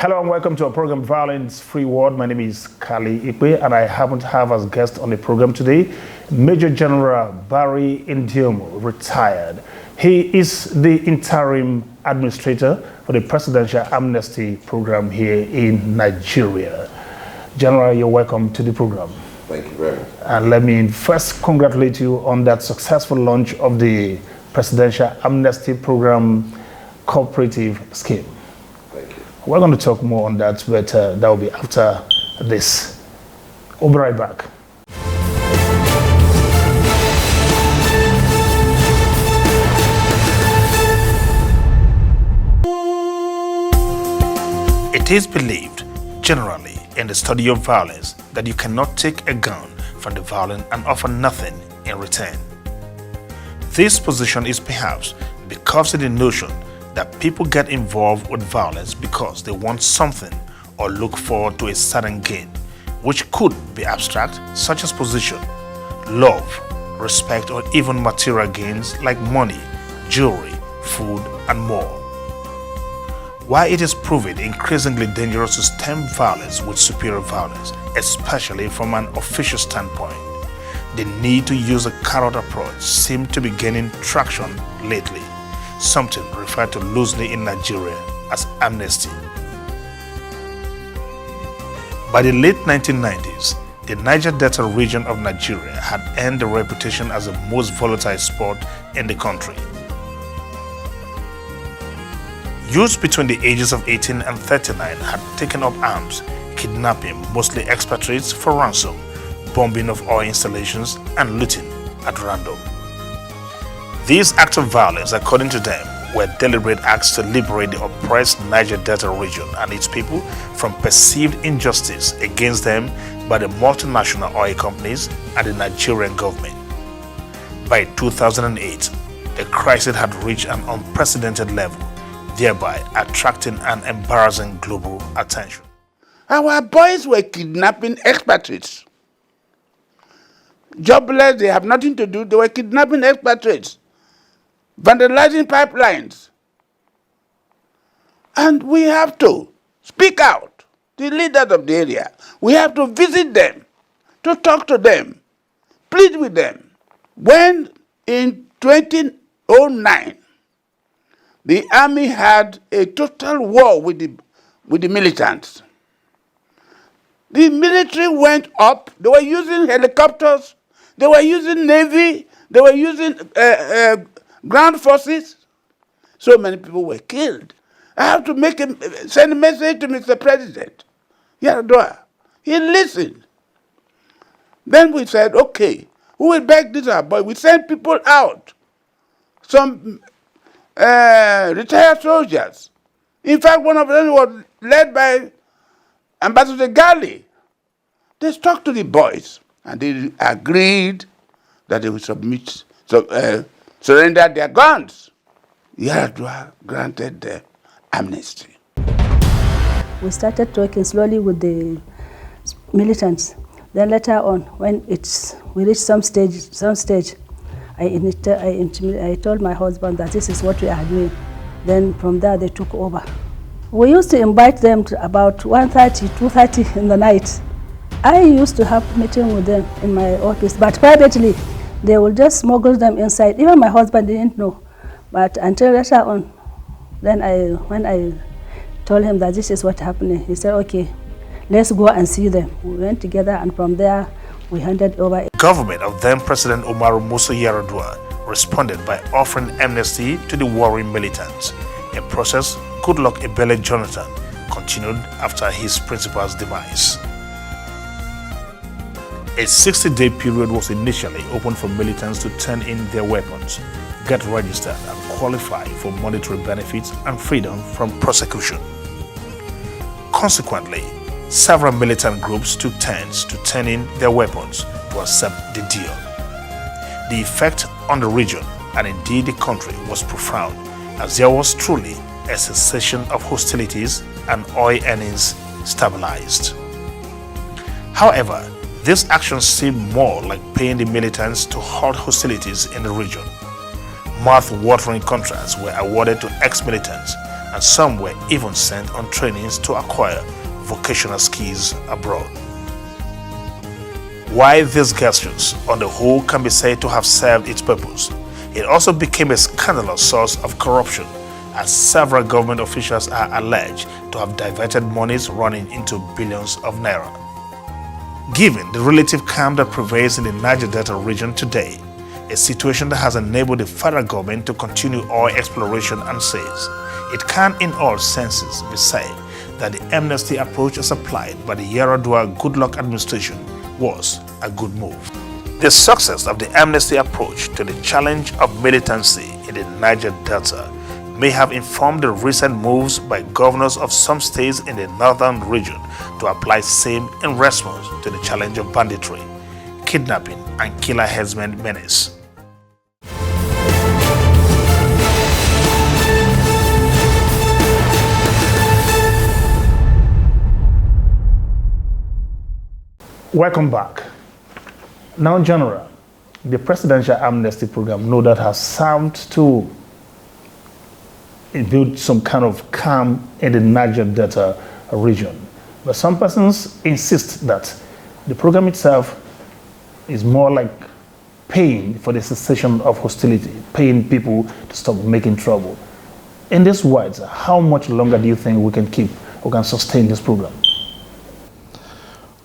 Hello and welcome to our program Violence Free World. My name is Callivision and I happen to have as guest on the program today Major General Barry Ndiomu, retired. He is the interim administrator for the Presidential Amnesty program here in Nigeria. General, you're welcome to the program. Thank you very much. And let me first congratulate you on that successful launch of the Presidential Amnesty program cooperative scheme. We're going to talk more on that, but that will be after this. We'll be right back. It is believed, generally, in the study of violence, that you cannot take a gun from the violent and offer nothing in return. This position is perhaps because of the notion that people get involved with violence because they want something or look forward to a certain gain, which could be abstract, such as position, love, respect, or even material gains like money, jewelry, food, and more. While it is proven increasingly dangerous to stem violence with superior violence, especially from an official standpoint, the need to use a carrot approach seems to be gaining traction lately, something referred to loosely in Nigeria as amnesty. By the late 1990s, the Niger Delta region of Nigeria had earned a reputation as the most volatile spot in the country. Youths between the ages of 18 and 39 had taken up arms, kidnapping mostly expatriates for ransom, bombing of oil installations, and looting at random. These acts of violence, according to them, were deliberate acts to liberate the oppressed Niger Delta region and its people from perceived injustice against them by the multinational oil companies and the Nigerian government. By 2008, the crisis had reached an unprecedented level, thereby attracting an embarrassing global attention. Our boys were kidnapping expatriates. Jobless, they have nothing to do, they were kidnapping expatriates, vandalizing pipelines. And we have to speak out, the leaders of the area. We have to visit them, to talk to them, plead with them. When in 2009, the army had a total war with the militants. The military went up, they were using helicopters, they were using Navy, they were using ground forces. So many people were killed. I have to send a message to Mr. President Yaradua. He listened. Then we said, okay, who will back this up? But we sent people out. Some retired soldiers. In fact, one of them was led by Ambassador Gali. They talked to the boys and they agreed that they would surrender their guns. Yaradua granted them amnesty. We started talking slowly with the militants. Then later on, when we reached some stage, I told my husband that this is what we are doing. Then from there, they took over. We used to invite them to about 1:30, 2:30 in the night. I used to have meeting with them in my office, but privately, they will just smuggle them inside. Even my husband didn't know. But until later on, then when I told him that this is what's happening, he said, okay, let's go and see them. We went together, and from there, we handed over. Government of then President Umaru Musa Yar'Adua responded by offering amnesty to the warring militants, a process Goodluck Ebele Jonathan continued after his principal's demise. A 60-day period was initially opened for militants to turn in their weapons, get registered, and qualify for monetary benefits and freedom from prosecution. Consequently, several militant groups took turns to turn in their weapons to accept the deal. The effect on the region and indeed the country was profound, as there was truly a cessation of hostilities and oil earnings stabilized. However, these actions seemed more like paying the militants to halt hostilities in the region. Mouth-watering contracts were awarded to ex-militants, and some were even sent on trainings to acquire vocational skills abroad. While these gestures, on the whole, can be said to have served its purpose, it also became a scandalous source of corruption, as several government officials are alleged to have diverted monies running into billions of naira. Given the relative calm that prevails in the Niger Delta region today, a situation that has enabled the federal government to continue oil exploration and sales, it can in all senses be said that the amnesty approach as applied by the Yaradua Goodluck administration was a good move. The success of the amnesty approach to the challenge of militancy in the Niger Delta may have informed the recent moves by governors of some states in the northern region to apply same in response to the challenge of banditry, kidnapping, and killer herdsmen menace. Welcome back. Now, General, the presidential amnesty program, no doubt, has served to build some kind of calm in the Niger Delta region. But some persons insist that the program itself is more like paying for the cessation of hostility, paying people to stop making trouble. In these words, how much longer do you think we can sustain this program?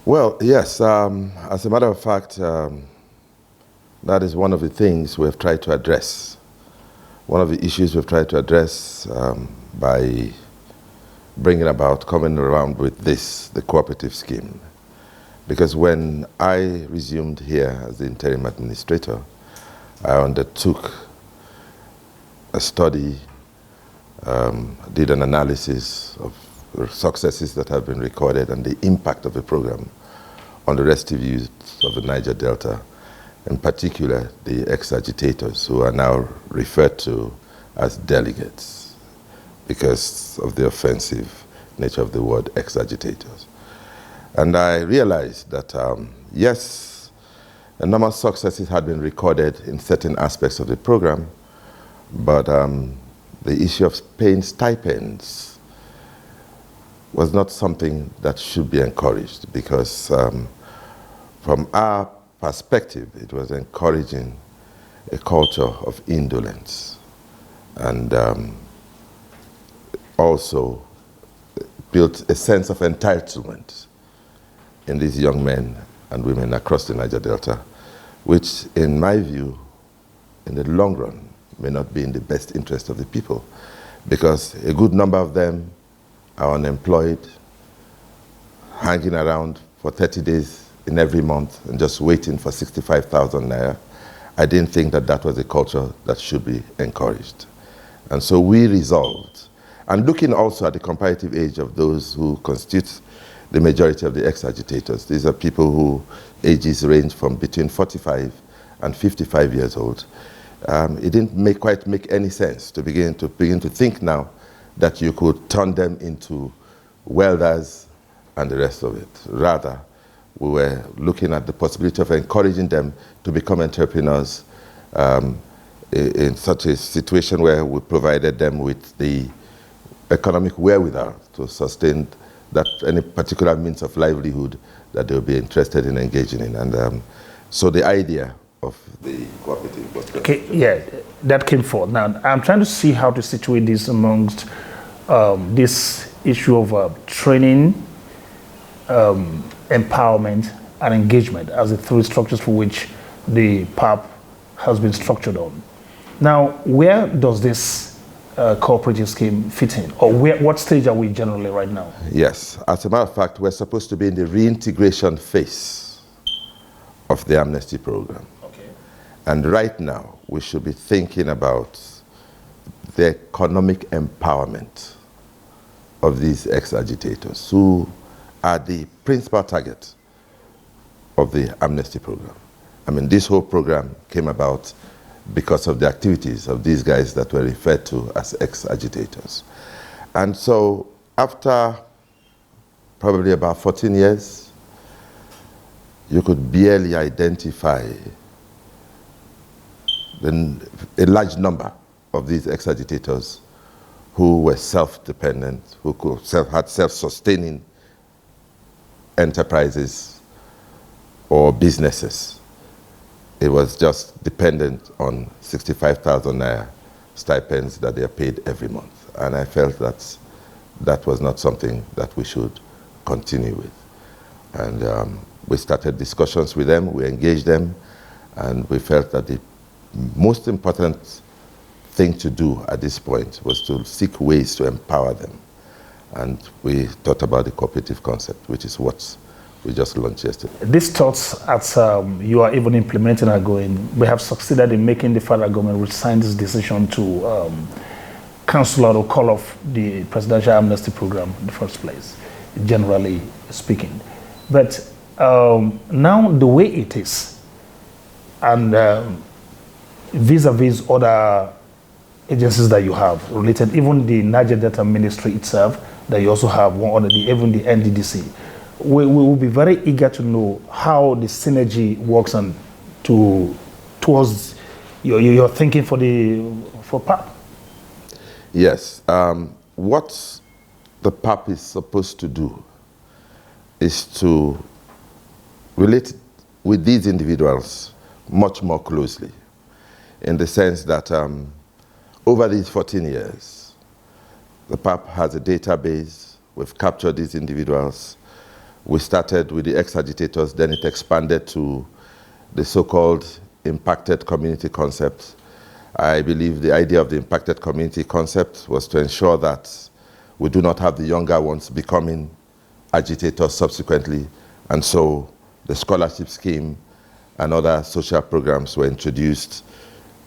Well, yes, as a matter of fact, that is one of the things we've tried to address. One of the issues we've tried to address by coming around with the cooperative scheme. Because when I resumed here as the interim administrator, I undertook a study, did an analysis of the successes that have been recorded and the impact of the program on the restive youth of the Niger Delta, in particular the ex-agitators, who are now referred to as delegates because of the offensive nature of the word ex-agitators. And I realized that, yes, enormous successes had been recorded in certain aspects of the program, but the issue of paying stipends was not something that should be encouraged, because from our perspective, it was encouraging a culture of indolence, and also built a sense of entitlement in these young men and women across the Niger Delta, which, in my view, in the long run, may not be in the best interest of the people, because a good number of them are unemployed, hanging around for 30 days in every month and just waiting for 65,000 naira. I didn't think that that was a culture that should be encouraged. And so we resolved, and looking also at the comparative age of those who constitute the majority of the ex-agitators. These are people who ages range from between 45 and 55 years old. It didn't quite make any sense to begin to think now that you could turn them into welders and the rest of it. Rather, we were looking at the possibility of encouraging them to become entrepreneurs in such a situation where we provided them with the economic wherewithal to sustain that any particular means of livelihood that they would be interested in engaging in. And so the idea of the cooperative was... Okay, yeah, that came forth. Now, I'm trying to see how to situate this amongst this issue of training, empowerment, and engagement as the three structures for which the PAP has been structured on. Now, where does this cooperative scheme fit in? Or what stage are we generally right now? Yes, as a matter of fact, we're supposed to be in the reintegration phase of the amnesty program. Okay. And right now, we should be thinking about the economic empowerment of these ex-agitators, who are the principal target of the amnesty program. I mean, this whole program came about because of the activities of these guys that were referred to as ex-agitators. And so after probably about 14 years, you could barely identify a large number of these ex-agitators who were self-dependent, who had self-sustaining enterprises or businesses. It was just dependent on 65,000 naira stipends that they are paid every month. And I felt that was not something that we should continue with. And we started discussions with them, we engaged them, and we felt that the most important thing to do at this point was to seek ways to empower them. And we thought about the cooperative concept, which is what we just launched yesterday. These thoughts as you are even implementing are going, we have succeeded in making the federal government resign this decision to cancel or call off the presidential amnesty program in the first place, generally speaking. But now the way it is, and vis-a-vis other agencies that you have related, even the Niger Delta Ministry itself, that you also have one under even the NDDC, we will be very eager to know how the synergy works and towards your thinking for PAP. Yes, what the PAP is supposed to do is to relate with these individuals much more closely, in the sense that over these 14 years, the PAP has a database. We've captured these individuals. We started with the ex-agitators, then it expanded to the so-called impacted community concept. I believe the idea of the impacted community concept was to ensure that we do not have the younger ones becoming agitators subsequently, and so the scholarship scheme and other social programs were introduced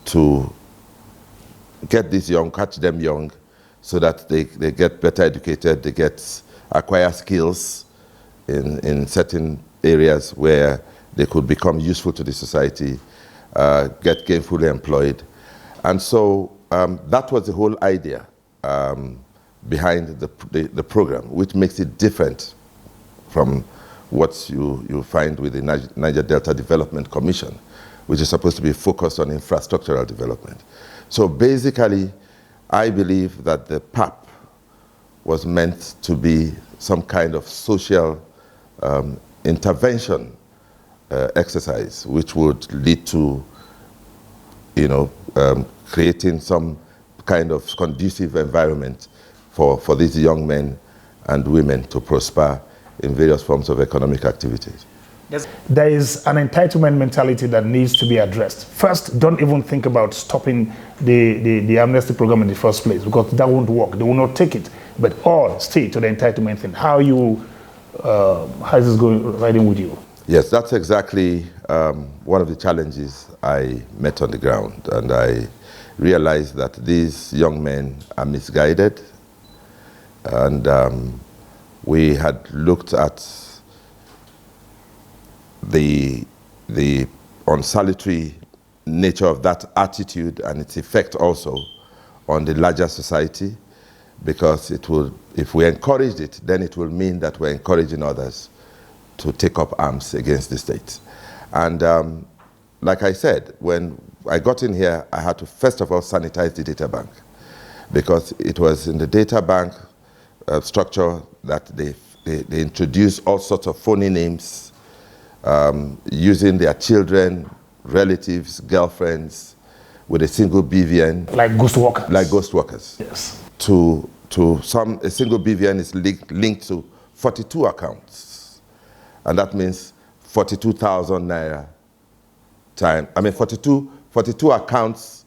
to get these young, catch them young, so that they get better educated, they acquire skills in certain areas where they could become useful to the society, get gainfully employed. And so that was the whole idea behind the program, which makes it different from what you find with the Niger Delta Development Commission, which is supposed to be focused on infrastructural development. So basically, I believe that the PAP was meant to be some kind of social intervention exercise, which would lead to, creating some kind of conducive environment for these young men and women to prosper in various forms of economic activities. There is an entitlement mentality that needs to be addressed. First, don't even think about stopping the amnesty program in the first place, because that won't work. They will not take it. But all stay to the entitlement thing. How is this going riding with you? Yes, that's exactly one of the challenges I met on the ground, and I realized that these young men are misguided, and we had looked at the unsalutary nature of that attitude and its effect also on the larger society, because it will, if we encourage it, then it will mean that we're encouraging others to take up arms against the state. And like I said, when I got in here, I had to first of all sanitize the data bank, because it was in the data bank structure that they introduced all sorts of phony names, using their children, relatives, girlfriends, with a single BVN. Like ghost workers. Like ghost workers. Yes. A single BVN is linked to 42 accounts. And that means 42,000 naira time. I mean, 42 accounts.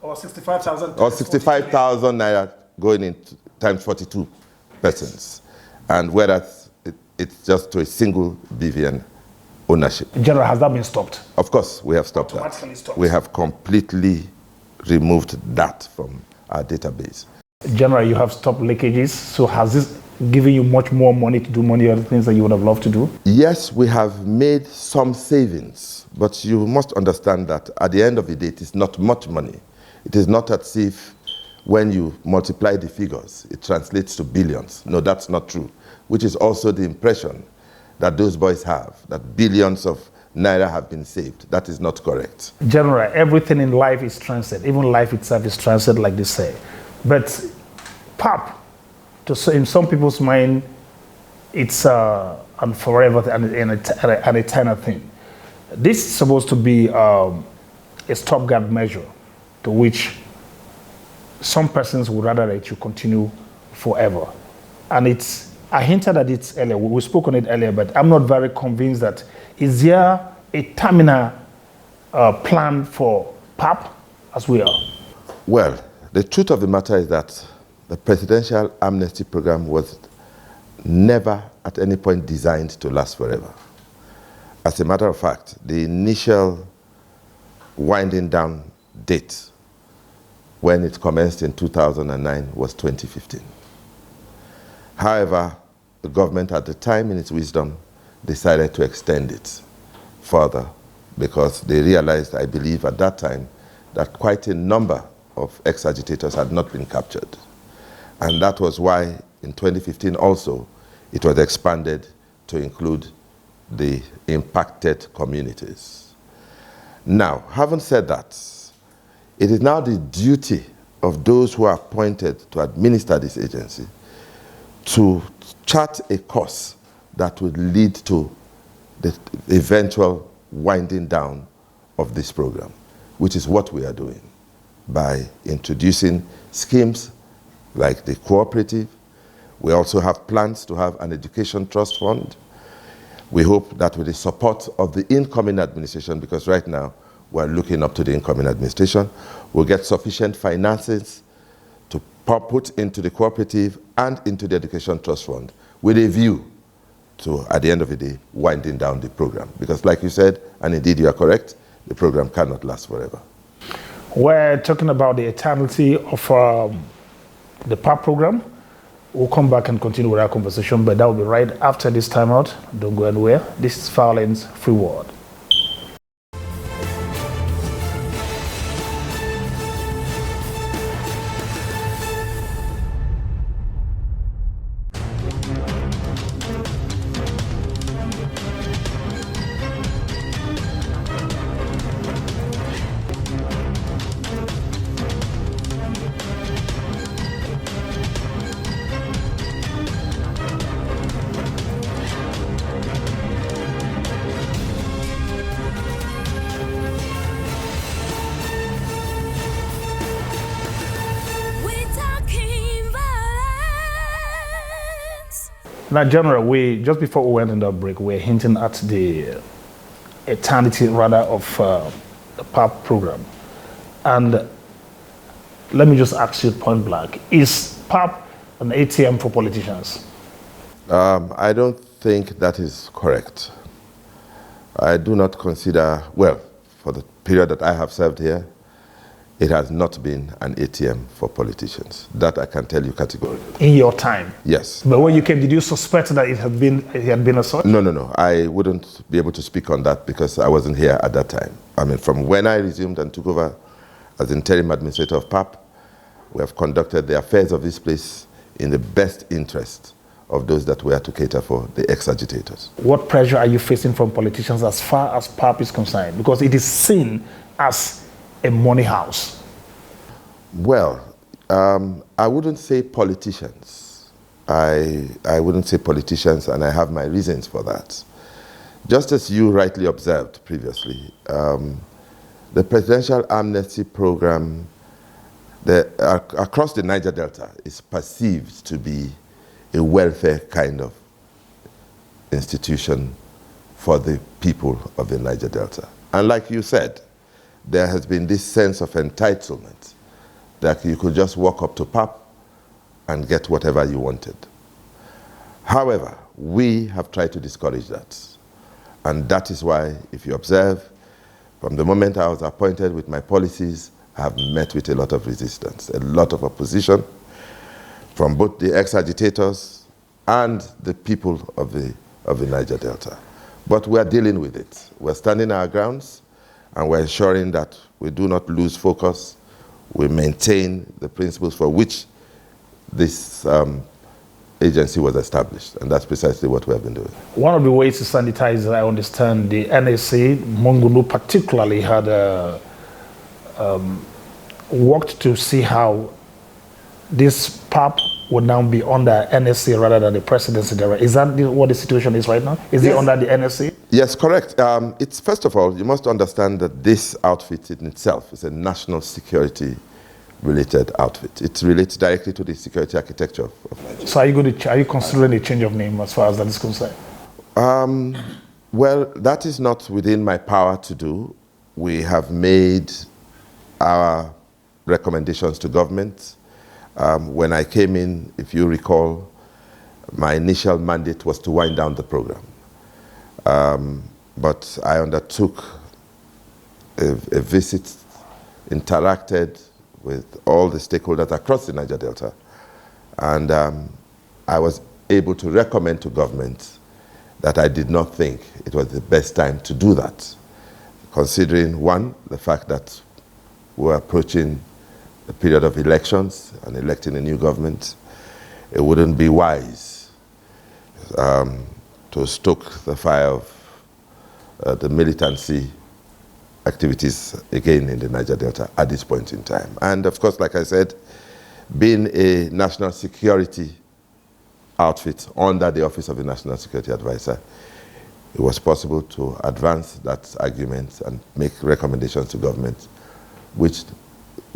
Or 65,000. Or 65,000 naira going in times 42 persons. And whereas it's just to a single BVN ownership. General, has that been stopped? Of course, we have stopped that. Stopped. We have completely removed that from our database. General, you have stopped leakages. So has this given you much more money to do many other things that you would have loved to do? Yes, we have made some savings, but you must understand that at the end of the day, it is not much money. It is not as if when you multiply the figures, it translates to billions. No, that's not true, which is also the impression that those boys have, that billions of naira have been saved. That is not correct. General, everything in life is transient. Even life itself is transient, like they say. But PAP, in some people's mind, it's and forever an eternal thing. This is supposed to be a stopgap measure to which some persons would rather that you continue forever. And I hinted at it earlier, we spoke on it earlier, but I'm not very convinced that, is there a terminal plan for PAP as we are? Well, the truth of the matter is that the presidential amnesty program was never at any point designed to last forever. As a matter of fact, the initial winding down date when it commenced in 2009 was 2015. However, the government at the time, in its wisdom, decided to extend it further because they realized, I believe at that time, that quite a number of ex-agitators had not been captured. And that was why in 2015 also, it was expanded to include the impacted communities. Now, having said that, it is now the duty of those who are appointed to administer this agency to chart a course that would lead to the eventual winding down of this program, which is what we are doing by introducing schemes like the cooperative. We also have plans to have an education trust fund. We hope that with the support of the incoming administration, because right now we're looking up to the incoming administration, we'll get sufficient finances to put into the cooperative and into the education trust fund with a view to, at the end of the day, winding down the program. Because like you said, and indeed you are correct, the program cannot last forever. We're talking about the eternity of the PAP program. We'll come back and continue with our conversation, but that will be right after this timeout. Don't go anywhere. This is Violence Free World. Now, General, just before we went on that break, we were hinting at the eternity, rather, of the PAP program. And let me just ask you point blank, is PAP an ATM for politicians? I don't think that is correct. I do not consider, well, for the period that I have served here, it has not been an ATM for politicians. That I can tell you categorically. In your time? Yes. But when you came, did you suspect that it had been a such? No. I wouldn't be able to speak on that because I wasn't here at that time. I mean, from when I resumed and took over as interim administrator of PAP, we have conducted the affairs of this place in the best interest of those that we are to cater for, the ex-agitators. What pressure are you facing from politicians as far as PAP is concerned? Because it is seen as a money house. Well, I wouldn't say politicians. I wouldn't say politicians, and I have my reasons for that. Just as you rightly observed previously, the presidential amnesty program across the Niger Delta is perceived to be a welfare kind of institution for the people of the Niger Delta. And like you said, there has been this sense of entitlement that you could just walk up to PAP and get whatever you wanted. However, we have tried to discourage that. And that is why, if you observe, from the moment I was appointed with my policies, I have met with a lot of resistance, a lot of opposition from both the ex-agitators and the people of the Niger Delta. But we are dealing with it. We're standing our grounds, and we're ensuring that we do not lose focus. We maintain the principles for which this agency was established, and that's precisely what we have been doing. One of the ways to sanitize, I understand, the NSA, Mongunu particularly, had worked to see how this PAP would now be under NSC rather than the presidency. Is that what the situation is right now? Is it under the NSC? Yes, correct. It's, first of all, you must understand that this outfit in itself is a national security related outfit. It relates directly to the security architecture of Nigeria. So are you considering a change of name as far as that is concerned? Well, that is not within my power to do. We have made our recommendations to government. When I came in, if you recall, my initial mandate was to wind down the program. But I undertook a visit, interacted with all the stakeholders across the Niger Delta, and I was able to recommend to government that I did not think it was the best time to do that, considering, one, the fact that we're approaching the period of elections and electing a new government. It wouldn't be wise to stoke the fire of the militancy activities again in the Niger Delta at this point in time. And of course, like I said, being a national security outfit under the Office of the National Security Advisor, it was possible to advance that argument and make recommendations to government, which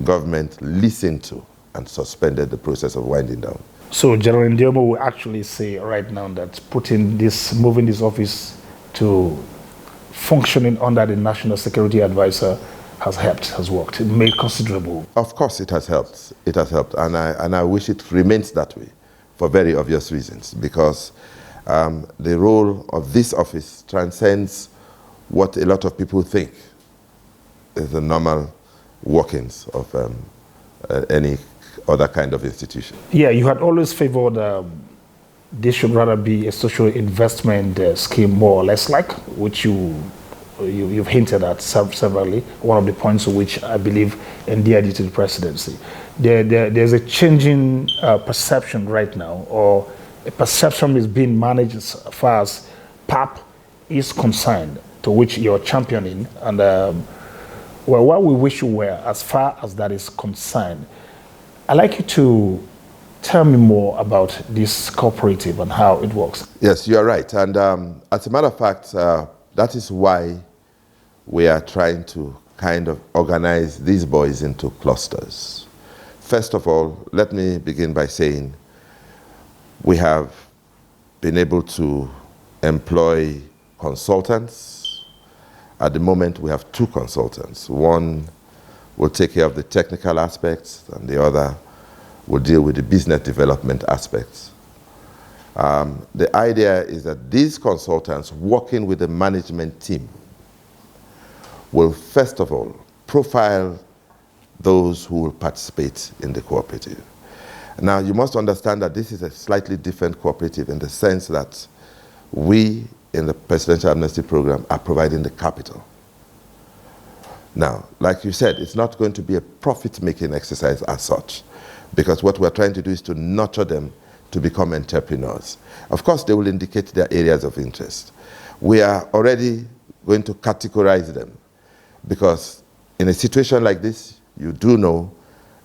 government listened to and suspended the process of winding down. So General Ndiomu will actually say right now that moving this office to functioning under the National Security Advisor has worked. It made considerable. Of course it has helped. It has helped, and I wish it remains that way for very obvious reasons, because the role of this office transcends what a lot of people think is the normal workings of any other kind of institution. Yeah, you had always favored this should rather be a social investment scheme, more or less, like which you've hinted at severally. One of the points which I believe endeared you to the presidency. There's a changing perception right now, or a perception is being managed as far as PAP is concerned, to which you're championing, and well, what we wish you were as far as that is concerned. I'd like you to tell me more about this cooperative and how it works. Yes, you are right. And as a matter of fact, that is why we are trying to kind of organize these boys into clusters. First of all, let me begin by saying we have been able to employ consultants. At the moment, we have 2 consultants. One will take care of the technical aspects, and the other will deal with the business development aspects. The idea is that these consultants, working with the management team, will first of all profile those who will participate in the cooperative. Now, you must understand that this is a slightly different cooperative in the sense that we, in the Presidential Amnesty Program, are providing the capital. Now, like you said, it's not going to be a profit-making exercise as such, because what we're trying to do is to nurture them to become entrepreneurs. Of course, they will indicate their areas of interest. We are already going to categorize them, because in a situation like this, you do know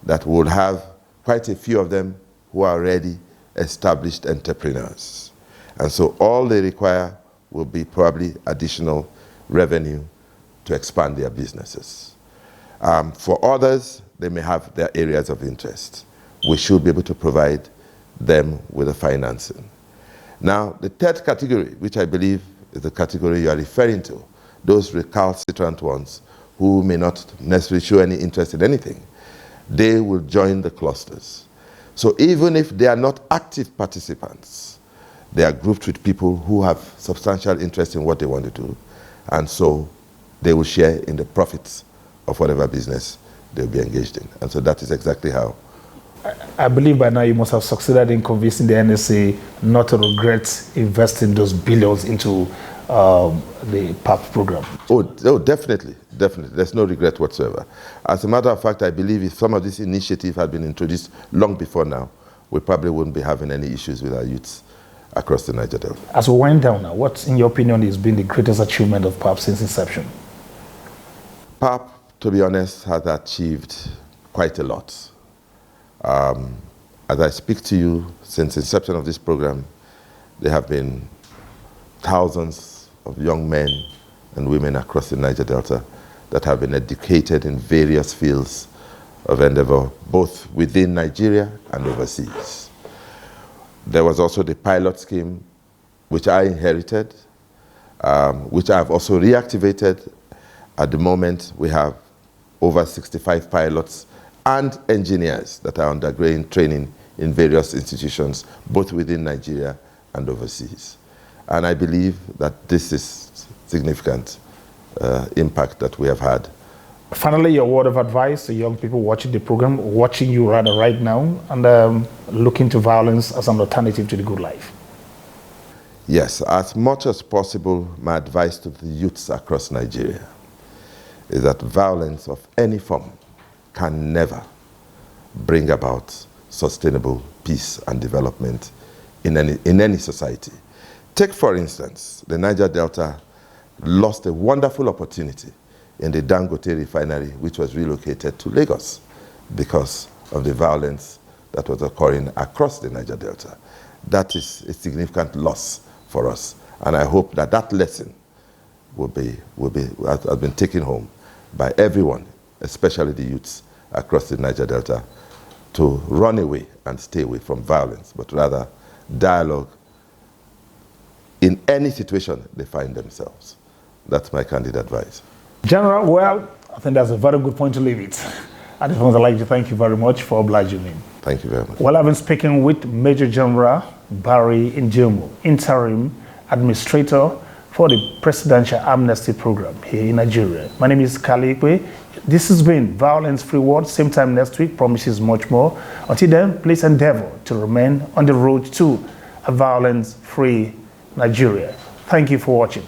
that we'll have quite a few of them who are already established entrepreneurs. And so all they require will be probably additional revenue to expand their businesses. For others, they may have their areas of interest. We should be able to provide them with the financing. Now, the third category, which I believe is the category you are referring to, those recalcitrant ones who may not necessarily show any interest in anything, they will join the clusters. So even if they are not active participants, they are grouped with people who have substantial interest in what they want to do, and so they will share in the profits of whatever business they'll be engaged in. And so that is exactly how. I believe by now you must have succeeded in convincing the NSA not to regret investing those billions into the PAP program. Oh, definitely, definitely. There's no regret whatsoever. As a matter of fact, I believe if some of these initiatives had been introduced long before now, we probably wouldn't be having any issues with our youths across the Niger Delta. As we wind down now, what, in your opinion, has been the greatest achievement of PAP since inception? PAP, to be honest, has achieved quite a lot. as I speak to you, since inception of this program, there have been thousands of young men and women across the Niger Delta that have been educated in various fields of endeavor, both within Nigeria and overseas. There was also the pilot scheme, which I inherited, which I have also reactivated. At the moment, we have over 65 pilots and engineers that are undergoing training in various institutions, both within Nigeria and overseas. And I believe that this is significant impact that we have had. Finally, your word of advice to young people watching the program, watching you rather right now, and looking to violence as an alternative to the good life. Yes, as much as possible, my advice to the youths across Nigeria is that violence of any form can never bring about sustainable peace and development in any society. Take, for instance, the Niger Delta lost a wonderful opportunity in the Dangote refinery, which was relocated to Lagos because of the violence that was occurring across the Niger Delta. That is a significant loss for us, and I hope that that lesson has been taken home by everyone, especially the youths across the Niger Delta, to run away and stay away from violence, but rather dialogue in any situation they find themselves. That's my candid advice. General, well, I think that's a very good point to leave it. I just want to like to thank you very much for obliging me. Thank you very much. Well, I've been speaking with Major General Barry Ndiomu, Interim Administrator for the Presidential Amnesty Program here in Nigeria. My name is Callivision. This has been Violence Free World. Same time next week, promises much more. Until then, please endeavor to remain on the road to a violence-free Nigeria. Thank you for watching.